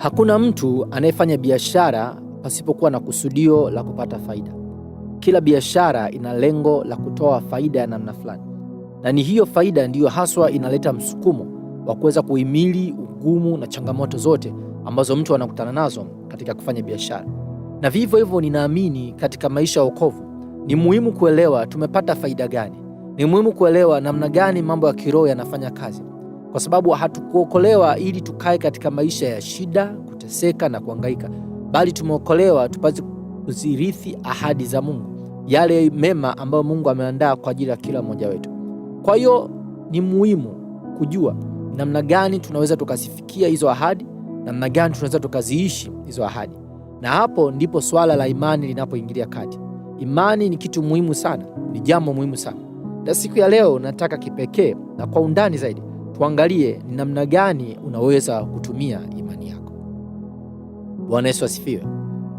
Hakuna mtu anayefanya biashara pasipokuwa na kusudio la kupata faida. Kila biashara ina lengo la kutoa faida ya namna fulani, na ni hiyo faida ndiyo haswa inaleta msukumo wa kuweza kuhimili ugumu na changamoto zote ambazo mtu anakutana nazo katika kufanya biashara. Na vivyo hivyo ninaamini katika maisha ya wokovu ni muhimu kuelewa tumepata faida gani. Ni muhimu kuelewa namna gani mambo ya kiroho yanafanya kazi, kwa sababu hatukuokolewa ili tukae katika maisha ya shida, kuteseka na kuhangaika, bali tumeokolewa tupate kuzirithi ahadi za Mungu, yale mema ambayo Mungu ameandaa kwa ajili ya kila mmoja wetu. Kwa hiyo ni muhimu kujua namna gani tunaweza tukazifikia hizo ahadi, namna gani tunaweza tukaziishi hizo ahadi. Na hapo ndipo swala la imani linapoingilia kati. Imani ni kitu muhimu sana, ni jambo muhimu sana. Na siku ya leo nataka kipekee na kwa undani zaidi tuangalie ni namna gani unaweza kutumia imani yako. Bwana Yesu asifiwe.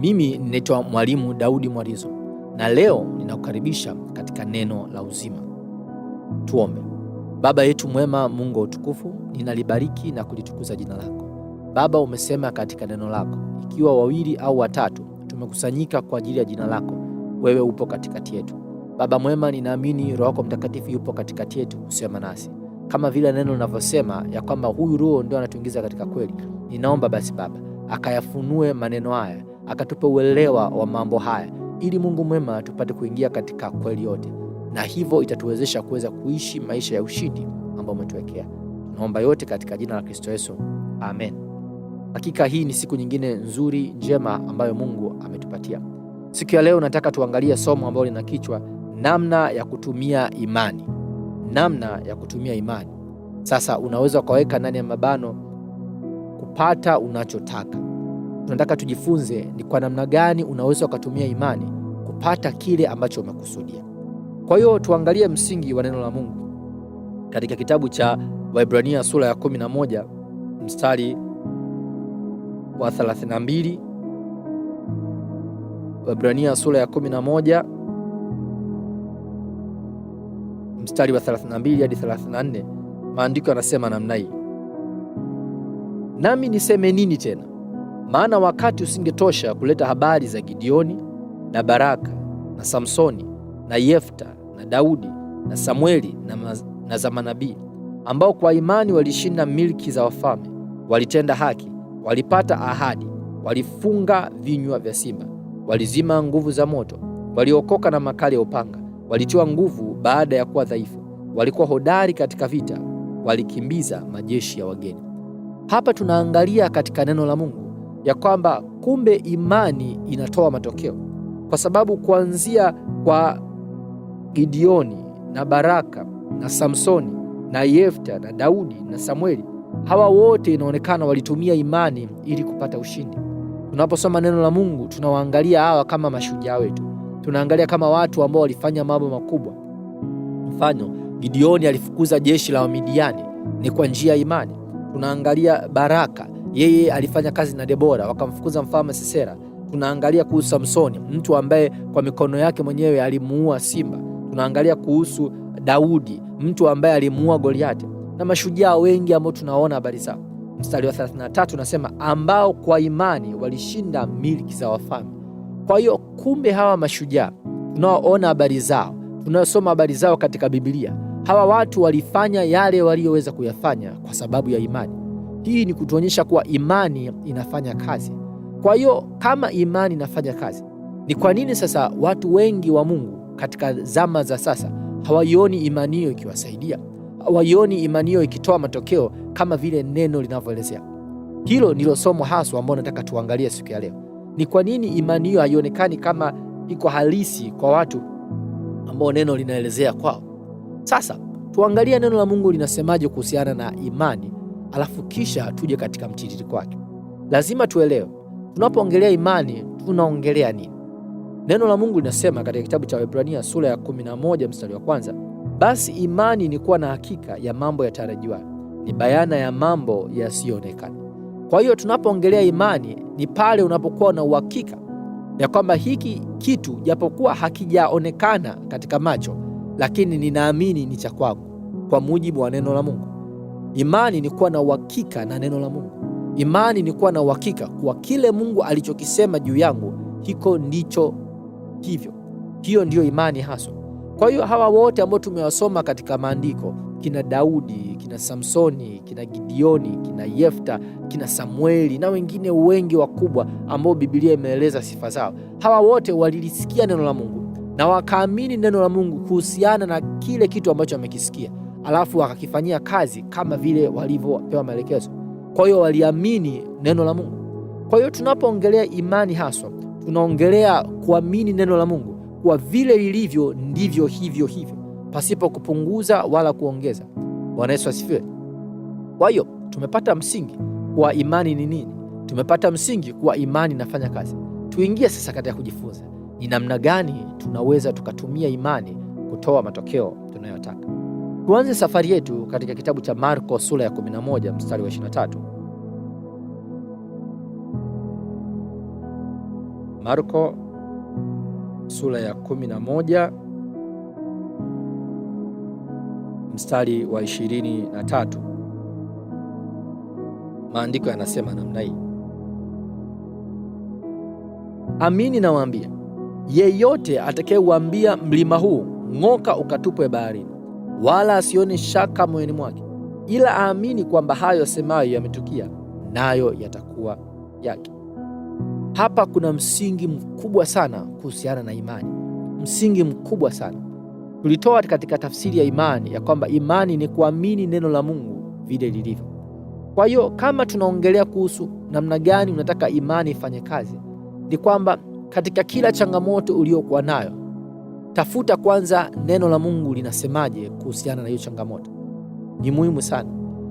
Mimi ninaitwa Mwalimu Daudi Mwalizo, na leo ninakukaribisha katika neno la uzima. Tuombe. Baba yetu mwema, Mungu wa utukufu, ninalibariki na kulitukuza jina lako. Baba, umesema katika neno lako, ikiwa wawili au watatu tumekusanyika kwa ajili ya jina lako, wewe upo katikati yetu. Baba mwema, ninaamini Roho yako Mtakatifu yupo katikati yetu kusema nasi. Kama vile neno linavyosema ya kwamba huyu Roho ndio anatuingiza katika kweli. Ninaomba basi Baba, akayafunue maneno haya, akatupe uelewa wa mambo haya, ili Mungu mwema tupate kuingia katika kweli yote, na hivyo itatuwezesha kuweza kuishi maisha ya ushindi ambao umetuwekea. Tunaomba yote katika jina la Kristo Yesu. Amen. Hakika hii ni siku nyingine nzuri njema ambayo Mungu ametupatia. Siku ya leo nataka tuangalie somo ambalo lina kichwa namna ya kutumia imani. Namna ya kutumia imani. Sasa unaweza ukaweka ndani ya mabano kupata unachotaka. Tunataka tujifunze ni kwa namna gani unaweza ukatumia imani kupata kile ambacho umekusudia. Kwa hiyo tuangalie msingi wa neno la Mungu katika kitabu cha Waebrania sura ya 11 mstari wa 32. Waebrania sura ya 11 mstari wa 32 hadi 34. Maandiko yanasema namna hii: nami niseme nini tena? Maana wakati usingetosha kuleta habari za Gideoni na Baraka na Samsoni na Yefta na Daudi na Samueli na za manabii, ambao kwa imani walishinda milki za wafalme, walitenda haki, walipata ahadi, walifunga vinywa vya simba, walizima nguvu za moto, waliokoka na makali ya upanga, walitiwa nguvu baada ya kuwa dhaifu, walikuwa hodari katika vita, walikimbiza majeshi ya wageni. Hapa tunaangalia katika neno la Mungu ya kwamba kumbe imani inatoa matokeo, kwa sababu kuanzia kwa Gideoni na Baraka na Samsoni na Yefta na Daudi na Samueli, hawa wote inaonekana walitumia imani ili kupata ushindi. Tunaposoma neno la Mungu tunawaangalia hawa kama mashujaa wetu. Tunaangalia kama watu ambao walifanya mambo makubwa. Mfano, Gideoni alifukuza jeshi la Wamidiani ni kwa njia ya imani. Tunaangalia Baraka, yeye alifanya kazi na Debora wakamfukuza mfalme Sisera. Tunaangalia kuhusu Samsoni, mtu ambaye kwa mikono yake mwenyewe alimuua simba. Tunaangalia kuhusu Daudi, mtu ambaye alimuua Goliati, na mashujaa wengi ambao tunaona habari zao. Mstari wa 33 unasema ambao kwa imani walishinda milki za wafalme. Kwa hiyo kumbe hawa mashujaa tunaoona habari zao, tunasoma habari zao katika Biblia, hawa watu walifanya yale walioweza kuyafanya kwa sababu ya imani. Hii ni kutuonyesha kuwa imani inafanya kazi. Kwa hiyo kama imani inafanya kazi, ni kwa nini sasa watu wengi wa Mungu katika zama za sasa hawaioni imani hiyo ikiwasaidia? Hawaioni imani hiyo ikitoa matokeo kama vile neno linavyoelezea? Hilo ndilo somo haswa ambalo nataka tuangalie siku ya leo. Ni kwa nini imani hiyo haionekani kama iko halisi kwa watu ambao neno linaelezea kwao? Sasa tuangalie neno la Mungu linasemaje kuhusiana na imani, alafu kisha tuje katika mtiririko wake. Lazima tuelewe tunapoongelea imani tunaongelea nini. Neno la Mungu linasema katika kitabu cha Waebrania sura ya 11 mstari wa 1, basi imani ni kuwa na hakika ya mambo yatarajiwayo, ni bayana ya mambo yasiyoonekana. Kwa hiyo tunapoongelea imani ni pale unapokuwa na uhakika ya kwamba hiki kitu japokuwa hakijaonekana katika macho, lakini ninaamini ni cha kwangu kwa mujibu wa neno la Mungu. Imani ni kuwa na uhakika na neno la Mungu. Imani ni kuwa na uhakika kuwa kile Mungu alichokisema juu yangu hiko ndicho hivyo. Hiyo ndiyo imani haswa. Kwa hiyo hawa wote ambao tumewasoma katika maandiko, kina Daudi, kina Samsoni, kina Gideoni, kina Yefta, kina Samueli na wengine wengi wakubwa ambao Biblia imeeleza sifa zao, hawa wote walilisikia neno la Mungu na wakaamini neno la Mungu kuhusiana na kile kitu ambacho wamekisikia, alafu wakakifanyia kazi kama vile walivyopewa maelekezo. Kwa hiyo waliamini neno la Mungu. Kwa hiyo tunapoongelea imani haswa, tunaongelea kuamini neno la Mungu kwa vile lilivyo ndivyo hivyo, pasipo kupunguza wala kuongeza. Bwana Yesu asifiwe. Kwa hiyo tumepata msingi kwa imani ni nini. Tumepata msingi kwa imani inafanya kazi. Tuingie sasa katika kujifunza ni namna gani tunaweza tukatumia imani kutoa matokeo tunayotaka. Tuanze safari yetu katika kitabu cha Marko sura ya 11 mstari wa 23. Marko sura ya 11 mstari wa 23. Maandiko yanasema namna hii: amini nawaambia, yeyote atakayeuambia mlima huu ng'oka ukatupwe baharini, wala asione shaka moyoni mwake, ila aamini kwamba hayo semayo yametukia, nayo yatakuwa yake. Hapa kuna msingi mkubwa sana kuhusiana na imani, msingi mkubwa sana. Tulitoa katika tafsiri ya imani ya kwamba imani ni kuamini neno la Mungu vile lilivyo. Kwa hiyo kama tunaongelea kuhusu namna gani unataka imani ifanye kazi, ni kwamba katika kila changamoto uliyokuwa nayo, tafuta kwanza neno la Mungu linasemaje kuhusiana na hiyo changamoto. Ni muhimu sana.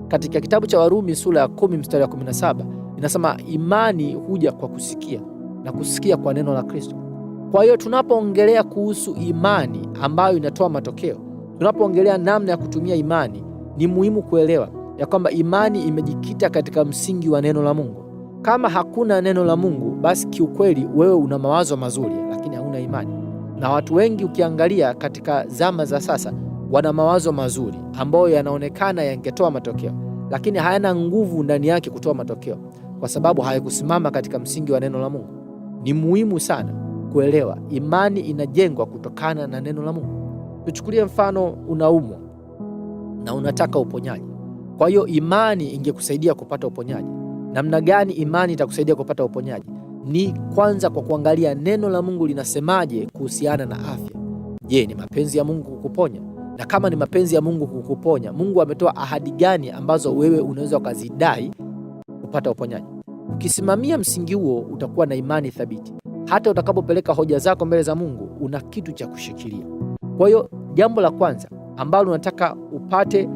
Katika kitabu cha Warumi sura ya 10 mstari wa 17 inasema imani huja kwa kusikia na kusikia kwa neno la Kristo. Kwa hiyo tunapoongelea kuhusu imani ambayo inatoa matokeo, tunapoongelea namna ya kutumia imani, ni muhimu kuelewa ya kwamba imani imejikita katika msingi wa neno la Mungu. Kama hakuna neno la Mungu, basi kiukweli wewe una mawazo mazuri lakini hauna imani. Na watu wengi ukiangalia katika zama za sasa wana mawazo mazuri ambayo yanaonekana yangetoa matokeo, lakini hayana nguvu ndani yake kutoa matokeo kwa sababu hayakusimama katika msingi wa neno la Mungu. Ni muhimu sana kuelewa imani inajengwa kutokana na neno la Mungu. Tuchukulie mfano, unaumwa na unataka uponyaji. Kwa hiyo imani ingekusaidia kupata uponyaji. Namna gani imani itakusaidia kupata uponyaji? Ni kwanza kwa kuangalia neno la Mungu linasemaje kuhusiana na afya. Je, ni mapenzi ya Mungu kukuponya? Na kama ni mapenzi ya Mungu kukuponya, Mungu ametoa ahadi gani ambazo wewe unaweza ukazidai kupata uponyaji? Ukisimamia msingi huo, utakuwa na imani thabiti. Hata utakapopeleka hoja zako mbele za Mungu, una kitu cha kushikilia. Kwa hiyo jambo la kwanza ambalo unataka upate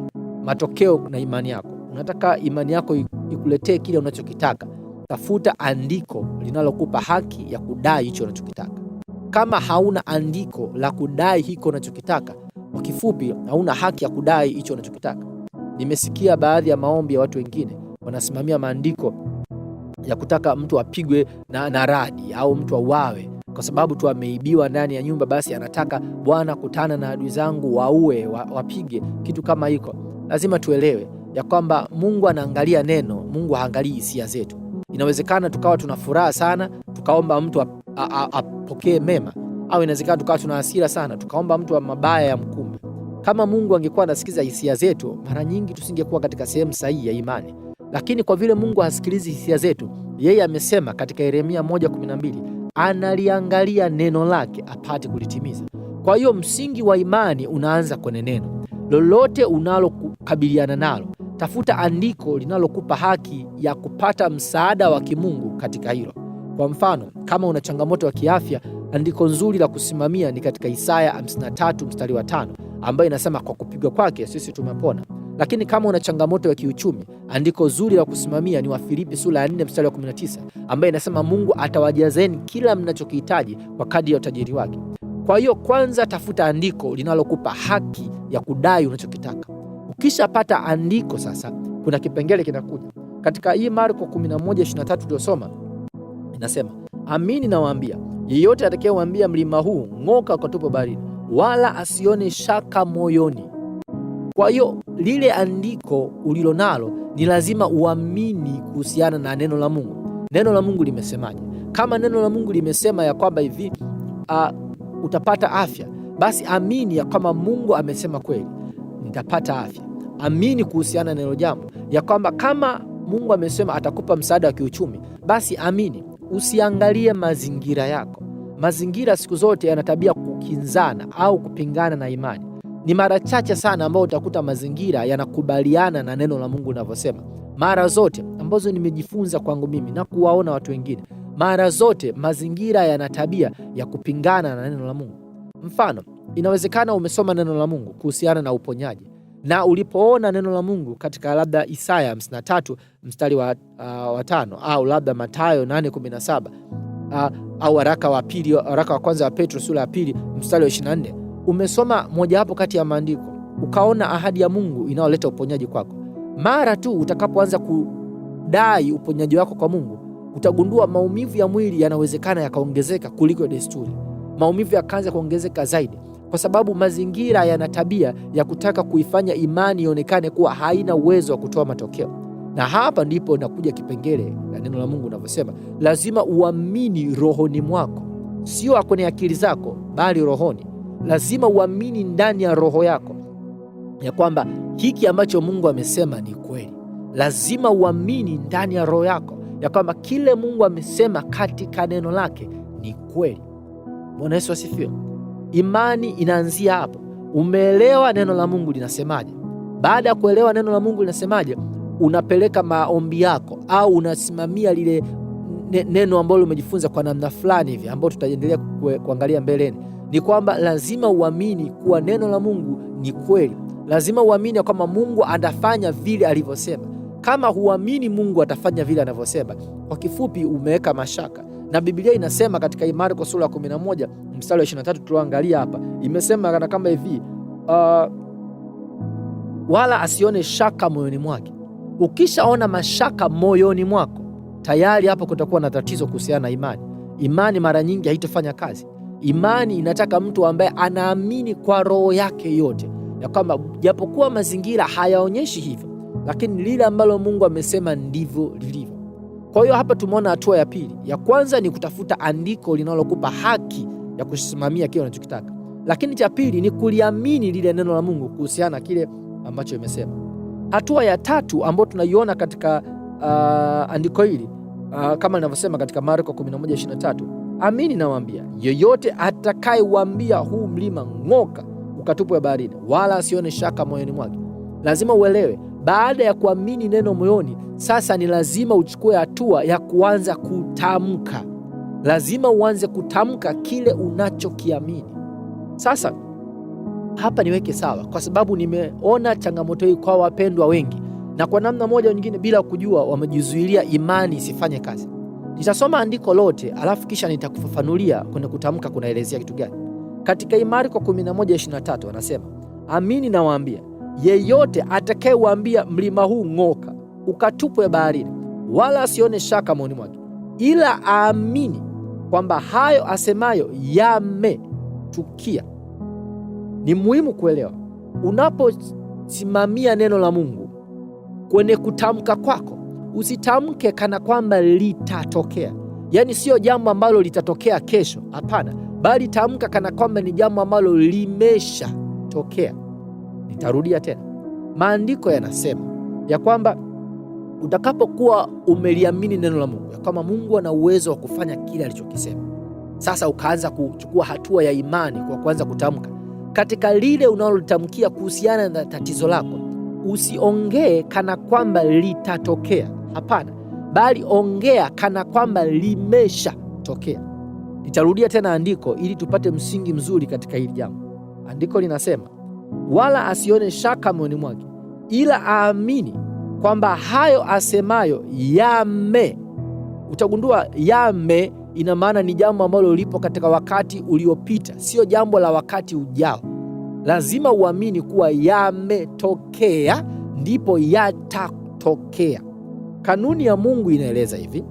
matokeo na imani yako, unataka imani yako ikuletee kile unachokitaka, tafuta andiko linalokupa haki ya kudai hicho unachokitaka. Kama hauna andiko la kudai hiko unachokitaka, kwa kifupi, hauna haki ya kudai hicho unachokitaka. Nimesikia baadhi ya maombi ya watu wengine wanasimamia maandiko ya kutaka mtu apigwe na radi au mtu auawe kwa sababu tu ameibiwa ndani ya nyumba, basi anataka Bwana, kutana na adui zangu, waue, wapige, kitu kama hiko. Lazima tuelewe ya kwamba Mungu anaangalia neno, Mungu haangalii hisia zetu. Inawezekana tukawa tuna furaha sana tukaomba mtu apokee mema, au inawezekana tukawa tuna hasira sana tukaomba mtu wa mabaya ya mkumbe. Kama Mungu angekuwa anasikiza hisia zetu, mara nyingi tusingekuwa katika sehemu sahihi ya imani. Lakini kwa vile Mungu hasikilizi hisia zetu, yeye amesema katika Yeremia 1:12, analiangalia neno lake apate kulitimiza. Kwa hiyo msingi wa imani unaanza kwenye neno. Lolote unalokabiliana nalo, tafuta andiko linalokupa haki ya kupata msaada wa kimungu katika hilo. Kwa mfano, kama una changamoto ya kiafya, andiko nzuri la kusimamia ni katika Isaya 53 mstari wa 5, ambayo inasema kwa kupigwa kwake sisi tumepona. Lakini kama una changamoto ya kiuchumi, andiko zuri la kusimamia ni Wafilipi sura ya 4 mstari wa 19, ambayo inasema Mungu atawajazeni kila mnachokihitaji kwa kadri ya utajiri wake. Kwa hiyo kwanza tafuta andiko linalokupa haki ya kudai unachokitaka. Ukishapata andiko sasa, kuna kipengele kinakuja. Katika hii Marko 11:23 tuliosoma, inasema, amini nawaambia, yeyote atakayewaambia mlima huu ng'oka ukatupwe baharini, wala asione shaka moyoni. Kwa hiyo lile andiko ulilonalo ni lazima uamini kuhusiana na neno la Mungu. Neno la Mungu limesemaje? Kama neno la Mungu limesema ya kwamba hivi utapata afya, basi amini ya kwamba Mungu amesema kweli, nitapata afya. Amini kuhusiana na neno jambo ya kwamba kama Mungu amesema atakupa msaada wa kiuchumi, basi amini. Usiangalie mazingira yako. Mazingira siku zote yana tabia kukinzana au kupingana na imani. Ni mara chache sana ambao utakuta mazingira yanakubaliana na neno la Mungu linavyosema. Mara zote ambazo nimejifunza kwangu mimi na kuwaona watu wengine, mara zote mazingira yana tabia ya kupingana na neno la Mungu. Mfano, inawezekana umesoma neno la Mungu kuhusiana na uponyaji, na ulipoona neno la Mungu katika labda Isaya 53 mstari wa 5 au labda Mathayo 8:17 au waraka wa kwanza wa Petro sura ya 2 mstari wa 24, umesoma moja hapo kati ya maandiko, ukaona ahadi ya Mungu inayoleta uponyaji kwako. Mara tu utakapoanza kudai uponyaji wako kwa Mungu, utagundua maumivu ya mwili yanawezekana yakaongezeka kuliko desturi. Maumivu yakaanza kuongezeka zaidi, kwa sababu mazingira yana tabia ya kutaka kuifanya imani ionekane kuwa haina uwezo wa kutoa matokeo. Na hapa ndipo nakuja kipengele la neno la Mungu linavyosema, lazima uamini rohoni mwako, sio kwenye akili zako, bali rohoni. Lazima uamini ndani ya roho yako ya kwamba hiki ambacho Mungu amesema ni kweli. Lazima uamini ndani ya roho yako ya kwamba kile Mungu amesema katika neno lake ni kweli. Bwana Yesu asifiwe. Imani inaanzia hapo. Umeelewa neno la Mungu linasemaje? Baada ya kuelewa neno la Mungu linasemaje, unapeleka maombi yako au unasimamia lile neno ambalo umejifunza kwa namna fulani hivi, ambao tutaendelea kuangalia mbeleni. Ni kwamba lazima uamini kuwa neno la Mungu ni kweli. Lazima uamini kwamba Mungu atafanya vile alivyosema. Kama huamini Mungu atafanya vile anavyosema, kwa kifupi umeweka mashaka. Na Biblia inasema katika Marko sura ya 11 mstari wa 23 tuloangalia hapa, imesema kana kama hivi, wala asione shaka moyoni mwake. Ukishaona mashaka moyoni mwako, tayari hapo kutakuwa na tatizo kuhusiana na imani. Imani mara nyingi haitofanya kazi. Imani inataka mtu ambaye anaamini kwa roho yake yote ya kwamba japokuwa mazingira hayaonyeshi hivyo, lakini lile ambalo Mungu amesema ndivyo lilivyo. Kwa hiyo hapa tumeona hatua ya pili. Ya kwanza ni kutafuta andiko linalokupa haki ya kusimamia kile unachokitaka, lakini cha pili ni kuliamini lile neno la Mungu kuhusiana na kile ambacho imesema. Hatua ya tatu ambayo tunaiona katika andiko hili kama linavyosema katika Marko 11:23, amini nawaambia, yeyote atakayeuambia huu mlima ng'oka ukatupwe baharini, wala asione shaka moyoni mwake. Lazima uelewe, baada ya kuamini neno moyoni, sasa ni lazima uchukue hatua ya kuanza kutamka. Lazima uanze kutamka kile unachokiamini. Sasa hapa niweke sawa, kwa sababu nimeona changamoto hii kwa wapendwa wengi, na kwa namna moja au nyingine bila kujua wamejizuilia imani isifanye kazi. Nitasoma andiko lote alafu kisha nitakufafanulia kwenye kutamka kunaelezea kitu gani. Katika Marko 11:23 anasema, amini nawaambia, yeyote atakayeuambia mlima huu ng'oka ukatupwe baharini, wala asione shaka moyoni mwake, ila aamini kwamba hayo asemayo yametukia. Ni muhimu kuelewa, unaposimamia neno la Mungu kwenye kutamka kwako, usitamke kana kwamba litatokea. Yaani sio jambo ambalo litatokea kesho, hapana, bali tamka kana kwamba ni jambo ambalo limeshatokea. Nitarudia tena. Maandiko yanasema ya kwamba utakapokuwa umeliamini neno la Mungu, ya kwamba Mungu ana uwezo wa kufanya kile alichokisema, sasa ukaanza kuchukua hatua ya imani kwa kuanza kutamka katika lile unalotamkia kuhusiana na tatizo lako. Usiongee kana kwamba litatokea, hapana, bali ongea kana kwamba limeshatokea. Nitarudia tena andiko ili tupate msingi mzuri katika hili jambo. Andiko linasema, wala asione shaka moyoni mwake, ila aamini kwamba hayo asemayo yame. Utagundua yame ina maana ni jambo ambalo lipo katika wakati uliopita, sio jambo la wakati ujao. Lazima uamini kuwa yametokea ndipo yatatokea. Kanuni ya Mungu inaeleza hivi,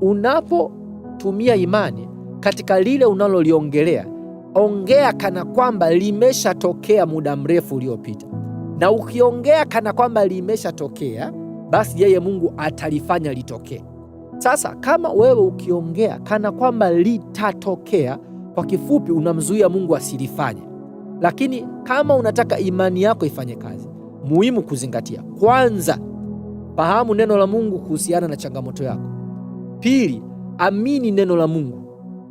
unapotumia imani katika lile unaloliongelea, ongea kana kwamba limeshatokea muda mrefu uliopita. Na ukiongea kana kwamba limeshatokea, basi yeye Mungu atalifanya litokee. Sasa kama wewe ukiongea kana kwamba litatokea, kwa kifupi unamzuia Mungu asilifanye. Lakini kama unataka imani yako ifanye kazi, muhimu kuzingatia: kwanza, fahamu neno la Mungu kuhusiana na changamoto yako; pili, amini neno la Mungu;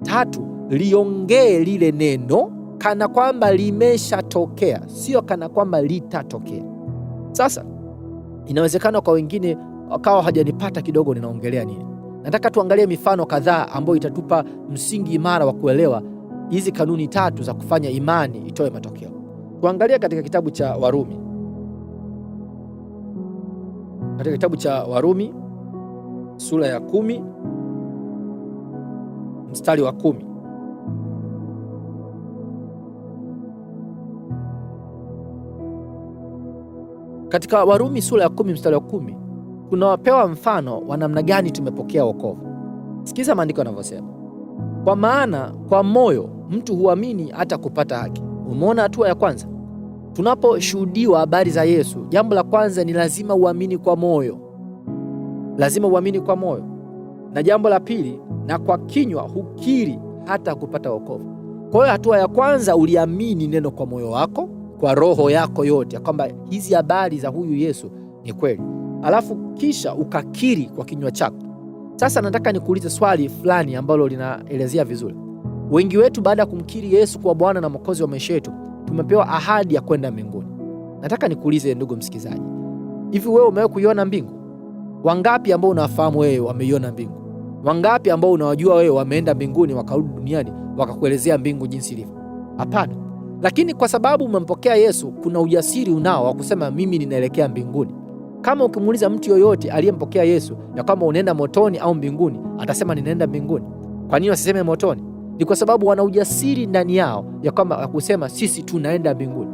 tatu, liongee lile neno kana kwamba limeshatokea, sio kana kwamba litatokea. Sasa inawezekana kwa wengine wakawa hajanipata kidogo ninaongelea nini. Nataka tuangalie mifano kadhaa ambayo itatupa msingi imara wa kuelewa hizi kanuni tatu za kufanya imani itoe matokeo. Tuangalie katika kitabu cha Warumi. Katika kitabu cha Warumi sura ya 10 mstari wa 10. Katika Warumi sura ya 10 mstari wa 10 tunawapewa mfano wa namna gani tumepokea wokovu. Sikiza maandiko yanavyosema: kwa maana kwa moyo mtu huamini hata kupata haki. Umeona hatua ya kwanza? Tunaposhuhudiwa habari za Yesu, jambo la kwanza ni lazima uamini kwa moyo. Lazima uamini kwa moyo. Na jambo la pili, na kwa kinywa hukiri hata kupata wokovu. Kwa hiyo hatua ya kwanza, uliamini neno kwa moyo wako, kwa roho yako yote, kwamba hizi habari za huyu Yesu ni kweli. Alafu kisha ukakiri kwa kinywa chako. Sasa nataka nikuulize swali fulani ambalo linaelezea vizuri. Wengi wetu baada ya kumkiri Yesu kuwa Bwana na Mwokozi wa maisha yetu, tumepewa ahadi ya kwenda mbinguni. Nataka nikuulize ndugu msikizaji, hivi wewe umewahi kuiona mbingu? Wangapi ambao unafahamu wewe wameiona mbingu? Wangapi ambao unawajua wewe wameenda mbinguni wakarudi duniani wakakuelezea mbingu jinsi ilivyo? Hapana. Lakini kwa sababu umempokea Yesu, kuna ujasiri unao wa kusema mimi ninaelekea mbinguni. Kama ukimuuliza mtu yoyote aliyempokea Yesu ya kwamba unaenda motoni au mbinguni, atasema ninaenda mbinguni. Kwa nini wasiseme motoni? Ni kwa sababu wana ujasiri ndani yao ya kwamba kusema sisi tunaenda mbinguni.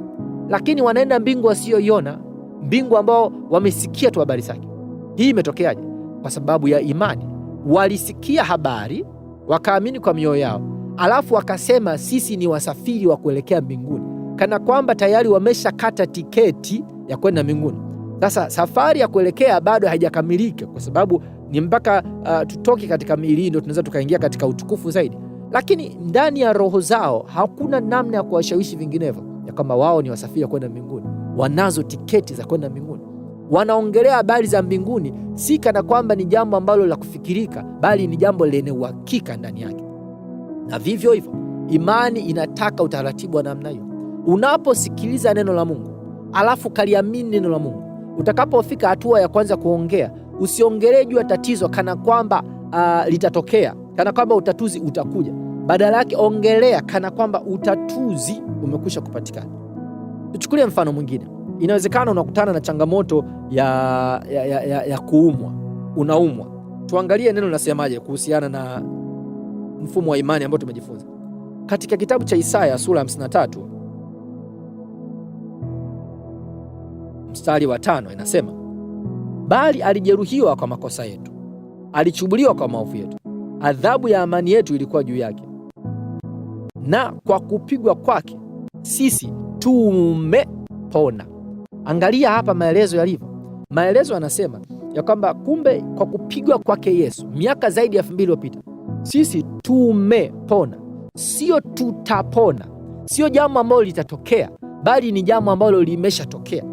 Lakini wanaenda mbingu wasioiona, mbingu ambao wamesikia tu habari zake. Hii imetokeaje? Kwa sababu ya imani. Walisikia habari, wakaamini kwa mioyo yao, alafu wakasema sisi ni wasafiri wa kuelekea mbinguni, kana kwamba tayari wameshakata tiketi ya kwenda mbinguni. Sasa safari ya kuelekea bado haijakamilika, kwa sababu ni mpaka tutoke katika miili ndio tunaweza tukaingia katika utukufu zaidi. Lakini ndani ya roho zao hakuna namna ya kuwashawishi vinginevyo ya kwamba wao ni wasafiri wa kwenda mbinguni. Wanazo tiketi za kwenda mbinguni. Wanaongelea habari za mbinguni si kana kwamba ni jambo ambalo la kufikirika, bali ni jambo lenye uhakika ndani yake. Na vivyo hivyo imani inataka utaratibu wa namna hiyo. Unaposikiliza neno la Mungu alafu kaliamini neno la Mungu, utakapofika hatua ya kwanza kuongea, usiongelee juu ya tatizo kana kwamba litatokea, kana kwamba utatuzi utakuja. Badala yake ongelea kana kwamba utatuzi umekwisha kupatikana. Tuchukulie mfano mwingine. Inawezekana unakutana na changamoto ya kuumwa. Unaumwa. Tuangalie neno linasemaje kuhusiana na mfumo wa imani ambao tumejifunza. Katika kitabu cha Isaya sura 53 mstari wa 5 inasema, bali alijeruhiwa kwa makosa yetu, alichubuliwa kwa maovu yetu, adhabu ya amani yetu ilikuwa juu yake, na kwa kupigwa kwake sisi tumepona. Angalia hapa maelezo yalivyo. Maelezo yanasema ya kwamba kumbe kwa kupigwa kwake Yesu miaka zaidi ya 2000 iliyopita, sisi tumepona. Sio tutapona, sio jambo ambalo litatokea, bali ni jambo ambalo limeshatokea.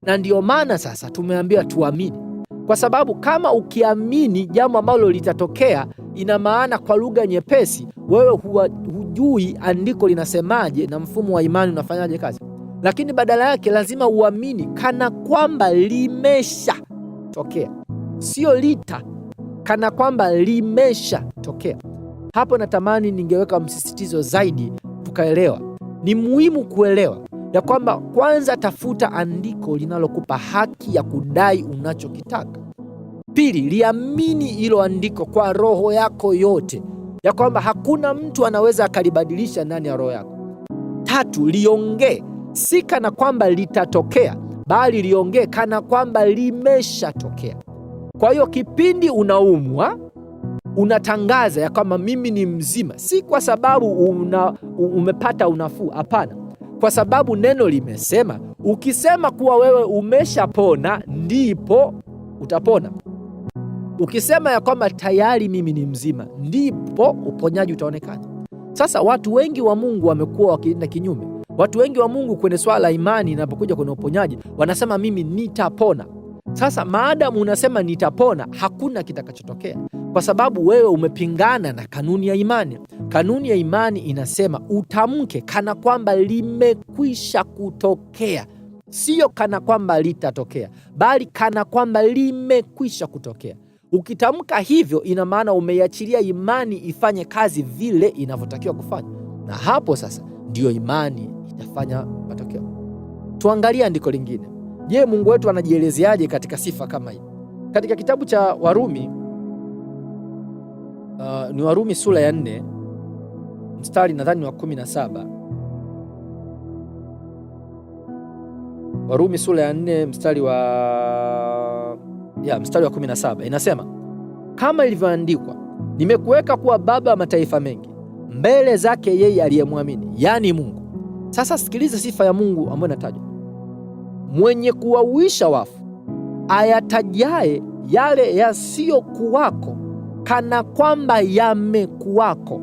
Na ndio maana sasa tumeambiwa tuamini, kwa sababu kama ukiamini jambo ambalo litatokea, ina maana kwa lugha nyepesi wewe hujui andiko linasemaje na mfumo wa imani unafanyaje kazi. Lakini badala yake lazima uamini kana kwamba limeshatokea, sio lita, kana kwamba limeshatokea. Hapo natamani ningeweka msisitizo zaidi tukaelewa. Ni muhimu kuelewa ya kwamba kwanza, tafuta andiko linalokupa haki ya kudai unachokitaka. Pili, liamini hilo andiko kwa roho yako yote, ya kwamba hakuna mtu anaweza akalibadilisha ndani ya roho yako. Tatu, liongee si kana kwamba litatokea, bali liongee kana kwamba limeshatokea. Kwa hiyo kipindi unaumwa, unatangaza ya kwamba mimi ni mzima, si kwa sababu umepata unafuu. Hapana, kwa sababu neno limesema. Ukisema kuwa wewe umeshapona, ndipo utapona. Ukisema ya kwamba tayari mimi ni mzima, ndipo uponyaji utaonekana. Sasa watu wengi wa Mungu wamekuwa wakienda kinyume. Watu wengi wa Mungu kwenye swala la imani, inapokuja kwenye uponyaji, wanasema mimi nitapona. Sasa maadamu unasema nitapona, hakuna kitakachotokea, kwa sababu wewe umepingana na kanuni ya imani. Kanuni ya imani inasema utamke kana kwamba limekwisha kutokea, sio kana kwamba litatokea, bali kana kwamba limekwisha kutokea. Ukitamka hivyo, ina maana umeiachilia imani ifanye kazi vile inavyotakiwa kufanya, na hapo sasa ndio imani itafanya matokeo. Tuangalie andiko lingine. Je, Mungu wetu anajielezeaje katika sifa kama hii? Katika kitabu cha Warumi, ni Warumi sura ya 4 mstari nadhani wa 17. Warumi sura ya 4 mstari wa 17 inasema, kama ilivyoandikwa, nimekuweka kuwa baba wa mataifa mengi mbele zake yeye aliyemwamini, yani Mungu. Sasa sikiliza sifa ya Mungu ambayo inatajwa: mwenye kuwahuisha wafu, ayatajaye yale yasiyokuwako kana kwamba yamekuwako.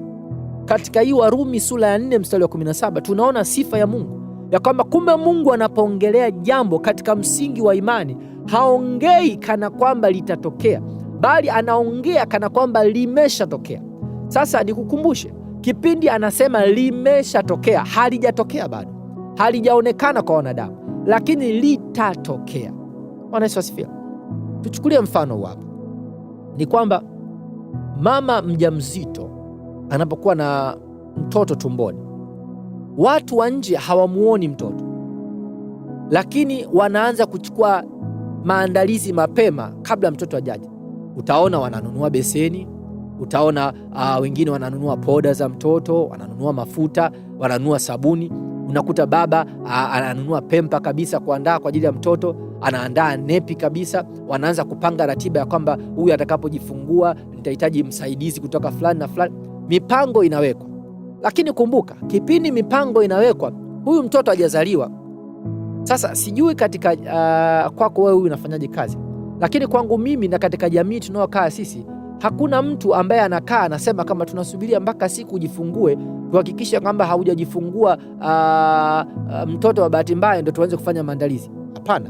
Katika hii Warumi sura ya 4 mstari wa 17 tunaona sifa ya Mungu, ya kwamba kumbe Mungu anapoongelea jambo katika msingi wa imani, haongei kana kwamba litatokea, bali anaongea kana kwamba limeshatokea. Sasa nikukumbushe, kipindi anasema limeshatokea, halijatokea bado, halijaonekana kwa wanadamu, lakini litatokea. Bwana Yesu asifiwe. Tuchukulie mfano hapa, ni kwamba mama mjamzito anapokuwa na mtoto tumboni, watu wa nje hawamuoni mtoto, lakini wanaanza kuchukua maandalizi mapema kabla mtoto ajaje. Utaona wananunua beseni, utaona wengine wananunua poda za mtoto, wananunua mafuta, wananunua sabuni. Unakuta baba ananunua pempa kabisa kuandaa kwa ajili ya mtoto, anaandaa nepi kabisa. Wanaanza kupanga ratiba ya kwamba huyu atakapojifungua nitahitaji msaidizi kutoka fulani na fulani. Mipango inawekwa, lakini kumbuka, kipindi mipango inawekwa, huyu mtoto hajazaliwa. Sasa sijui katika kwako wewe huyu unafanyaje kazi, lakini kwangu mimi na katika jamii tunaokaa sisi, hakuna mtu ambaye anakaa anasema kama tunasubiria mpaka siku ujifungue kuhakikisha kwamba haujajifungua mtoto wa bahati mbaya ndio tuanze kufanya maandalizi. Hapana,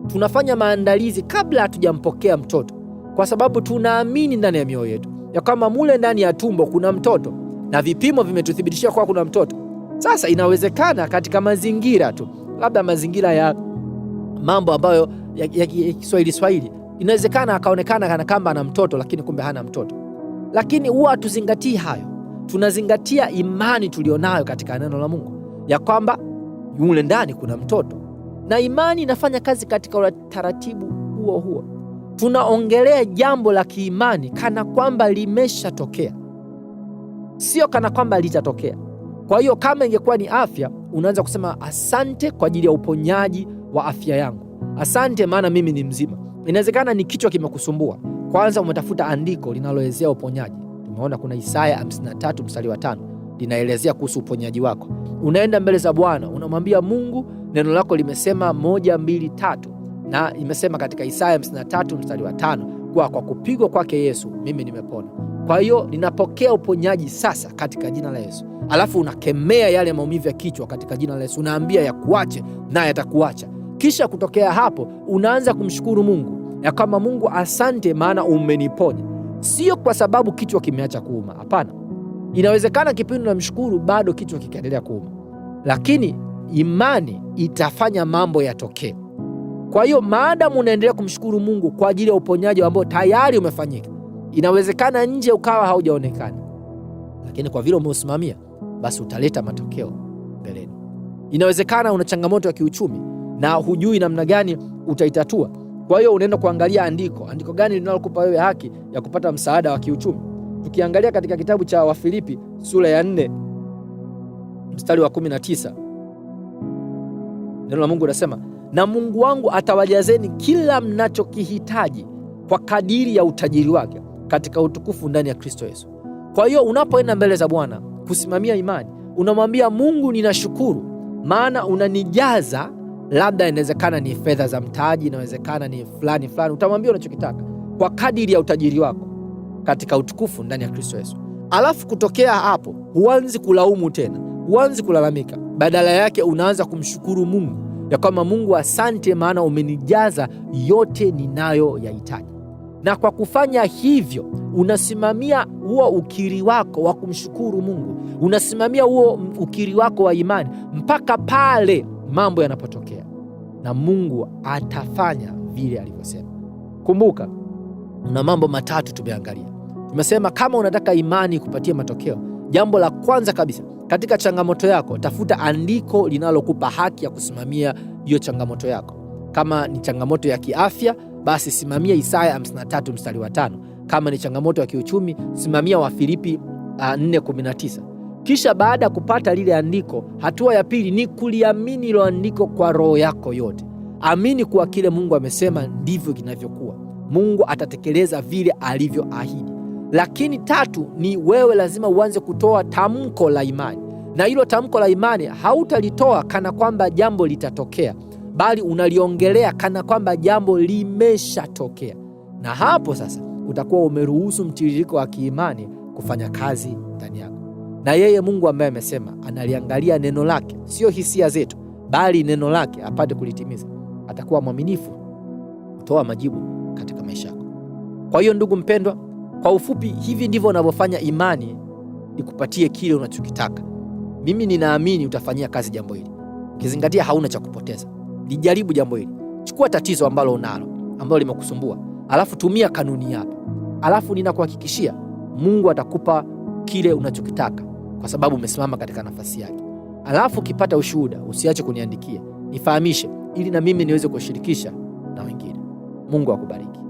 tunafanya maandalizi kabla hatujampokea mtoto, kwa sababu tunaamini ndani ya mioyo yetu ya kwamba mule ndani ya tumbo kuna mtoto na vipimo vimetuthibitishia kwa kuna mtoto. Sasa inawezekana katika mazingira tu, labda mazingira ya mambo ambayo ya Kiswahili, inawezekana akaonekana kana kama ana mtoto, lakini kumbe hana mtoto. Lakini huwa hatuzingatii hayo, tunazingatia imani tulionayo katika neno la Mungu ya kwamba yule ndani kuna mtoto, na imani inafanya kazi katika utaratibu huo huo. Tunaongelea jambo la kiimani kana kwamba limeshatokea, sio kana kwamba litatokea. Kwa hiyo kama ingekuwa ni afya, unaanza kusema asante kwa ajili ya uponyaji wa afya yangu, asante maana mimi ni mzima. Inawezekana ni kichwa kimekusumbua, kwanza umetafuta andiko linaloelezea uponyaji. Tumeona kuna Isaya 53 mstari wa 5 linaelezea kuhusu uponyaji wako. Unaenda mbele za Bwana, unamwambia Mungu, neno lako limesema 1, 2, 3, na imesema katika Isaya 53 mstari wa 5 kwa kupigwa kwake Yesu mimi nimepona. Kwa hiyo ninapokea uponyaji sasa katika jina la Yesu. Alafu unakemea yale maumivu ya kichwa katika jina la Yesu, unaambia ya kuache, naye atakuacha. Kisha kutokea hapo unaanza kumshukuru Mungu ya kama Mungu, asante maana umeniponya. Sio kwa sababu kichwa kimeacha kuuma, hapana. Inawezekana kipindi unamshukuru bado kichwa kikaendelea kuuma, lakini imani itafanya mambo yatokee. Kwa hiyo maadamu unaendelea kumshukuru Mungu kwa ajili ya uponyaji ambao tayari umefanyika, inawezekana nje ukawa haujaonekana, lakini kwa vile umeusimamia, basi utaleta matokeo mbeleni. Inawezekana una changamoto ya kiuchumi na hujui namna gani utaitatua. Kwa hiyo unaenda kuangalia andiko gani linalokupa wewe haki ya kupata msaada wa kiuchumi. Tukiangalia katika kitabu cha Wafilipi sura ya 4 mstari wa 19, neno la Mungu linasema, na Mungu wangu atawajazeni kila mnachokihitaji kwa kadiri ya utajiri wake katika utukufu ndani ya Kristo Yesu. Kwa hiyo unapoenda mbele za Bwana kusimamia imani, unamwambia Mungu, ninashukuru maana unanijaza labda inawezekana ni fedha za mtaji, inawezekana ni fulani. Utamwambia unachokitaka kwa kadiri ya utajiri wako katika utukufu ndani ya Kristo Yesu. Alafu kutokea hapo huanzi kulaumu tena, huanzi kulalamika. Badala yake unaanza kumshukuru Mungu ya kwamba Mungu, asante, maana umenijaza yote ninayoyahitaji. Na kwa kufanya hivyo unasimamia huo ukiri wako wa kumshukuru Mungu, unasimamia huo ukiri wako wa imani mpaka pale mambo yanapotokea, na Mungu atafanya vile alivyosema. Kumbuka, una mambo matatu tumeangalia. Tumesema kama unataka imani kupatia matokeo, jambo la kwanza kabisa katika changamoto yako, tafuta andiko linalokupa haki ya kusimamia hiyo changamoto yako. Kama ni changamoto ya kiafya, basi simamia Isaya 53 mstari wa 5. Kama ni changamoto ya kiuchumi, simamia Wafilipi 4:19. Kisha baada ya kupata lile andiko, hatua ya pili ni kuliamini hilo andiko kwa roho yako yote. Amini kuwa kile Mungu amesema ndivyo kinavyokuwa. Mungu atatekeleza vile alivyoahidi. Lakini tatu ni wewe lazima uanze kutoa tamko la imani, na hilo tamko la imani hautalitoa kana kwamba jambo litatokea, bali unaliongelea kana kwamba jambo limeshatokea. Na hapo sasa utakuwa umeruhusu mtiririko wa kiimani kufanya kazi ndani yako. Na yeye Mungu ambaye amesema analiangalia neno lake, sio hisia zetu, bali neno lake apate kulitimiza, atakuwa mwaminifu kutoa majibu katika maisha yako. Kwa hiyo ndugu mpendwa, kwa ufupi, hivi ndivyo unavyofanya imani ikupatie kile unachokitaka. Mimi ninaamini utafanyia kazi jambo hili, ukizingatia hauna cha kupoteza. Lijaribu jambo hili. Chukua tatizo ambalo unalo, ambalo limekusumbua, alafu tumia kanuni hapa. Alafu ninakuhakikishia Mungu atakupa kile unachokitaka, kwa sababu umesimama katika nafasi yake. Alafu ukipata ushuhuda, usiache kuniandikia, nifahamishe, ili na mimi niweze kushirikisha na wengine. Mungu akubariki.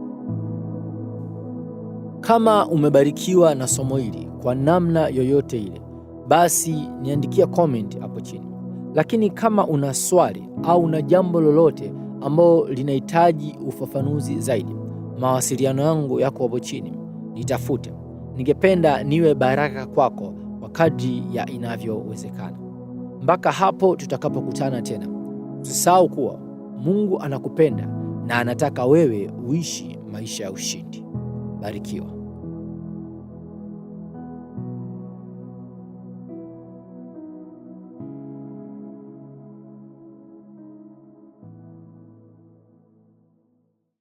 Kama umebarikiwa na somo hili kwa namna yoyote ile, basi niandikia comment hapo chini. Lakini kama una swali au una jambo lolote ambalo linahitaji ufafanuzi zaidi, mawasiliano yangu yako hapo chini, nitafute. Ningependa niwe baraka kwako kwa kadri ya inavyowezekana. Mpaka hapo tutakapokutana tena, usisahau kuwa Mungu anakupenda na anataka wewe uishi maisha ya ushindi. Barikiwa.